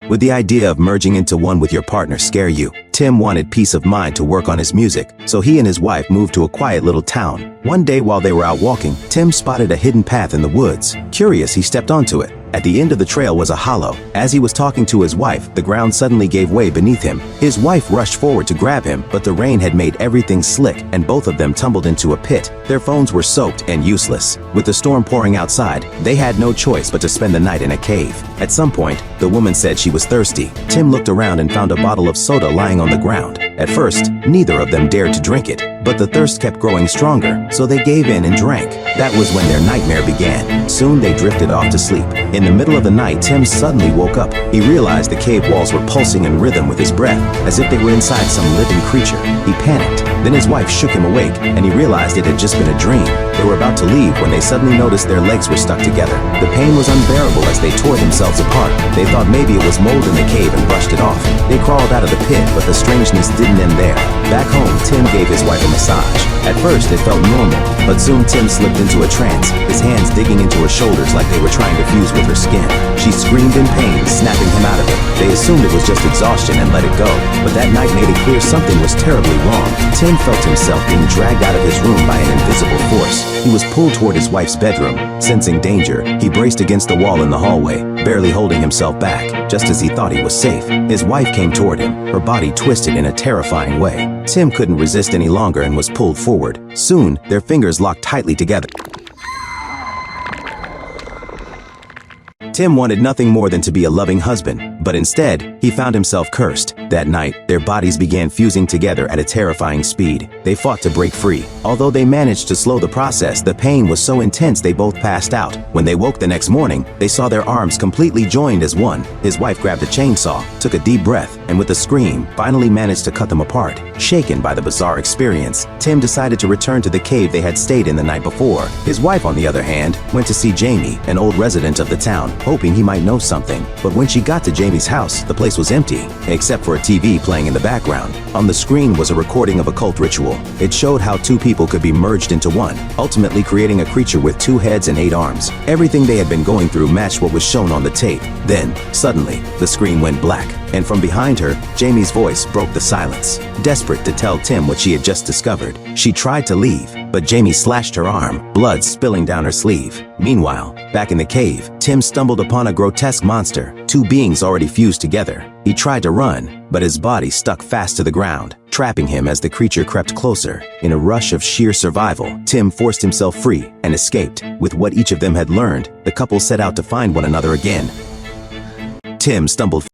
Would the idea of merging into one with your partner scare you? Tim wanted peace of mind to work on his music, so he and his wife moved to a quiet little town. One day while they were out walking, Tim spotted a hidden path in the woods. Curious, he stepped onto it. At the end of the trail was a hollow. As he was talking to his wife, the ground suddenly gave way beneath him. His wife rushed forward to grab him, but the rain had made everything slick, and both of them tumbled into a pit. Their phones were soaked and useless. With the storm pouring outside, they had no choice but to spend the night in a cave. At some point, the woman said she was thirsty. Tim looked around and found a bottle of soda lying on the ground. At first, neither of them dared to drink it, but the thirst kept growing stronger, so they gave in and drank. That was when their nightmare began. Soon they drifted off to sleep. In the middle of the night, Tim suddenly woke up. He realized the cave walls were pulsing in rhythm with his breath, as if they were inside some living creature. He panicked. Then his wife shook him awake, and he realized it had just been a dream. They were about to leave when they suddenly noticed their legs were stuck together. The pain was unbearable as they tore themselves apart. They thought maybe it was mold in the cave and brushed it off. They crawled out of the pit, but the strangeness didn't end there. Back home, Tim gave his wife a massage. At first, it felt normal, but soon Tim slipped into a trance, his hands digging into her shoulders like they were trying to fuse with her skin. She screamed in pain, snapping him out of it. They assumed it was just exhaustion and let it go, but that night made it clear something was terribly wrong. Tim felt himself being dragged out of his room by an invisible force. He was pulled toward his wife's bedroom. Sensing danger, he braced against the wall in the hallway, barely holding himself back. Just as he thought he was safe, his wife came toward him, her body twisted in a terrifying way. Tim couldn't resist any longer and was pulled forward. Soon, their fingers locked tightly together. Tim wanted nothing more than to be a loving husband, but instead, he found himself cursed. That night, their bodies began fusing together at a terrifying speed. They fought to break free. Although they managed to slow the process, the pain was so intense they both passed out. When they woke the next morning, they saw their arms completely joined as one. His wife grabbed a chainsaw, took a deep breath, and with a scream, finally managed to cut them apart. Shaken by the bizarre experience, Tim decided to return to the cave they had stayed in the night before. His wife, on the other hand, went to see Jamie, an old resident of the town, hoping he might know something. But when she got to Jamie's house, the place was empty, except for a TV playing in the background. On the screen was a recording of a cult ritual. It showed how two people could be merged into one, ultimately creating a creature with 2 heads and 8 arms. Everything they had been going through matched what was shown on the tape. Then, suddenly, the screen went black, and from behind her, Jamie's voice broke the silence. Desperate to tell Tim what she had just discovered, she tried to leave, but Jamie slashed her arm, blood spilling down her sleeve. Meanwhile, back in the cave, Tim stumbled upon a grotesque monster, 2 beings already fused together. He tried to run, but his body stuck fast to the ground, trapping him as the creature crept closer. In a rush of sheer survival, Tim forced himself free and escaped. With what each of them had learned, the couple set out to find one another again. Tim stumbled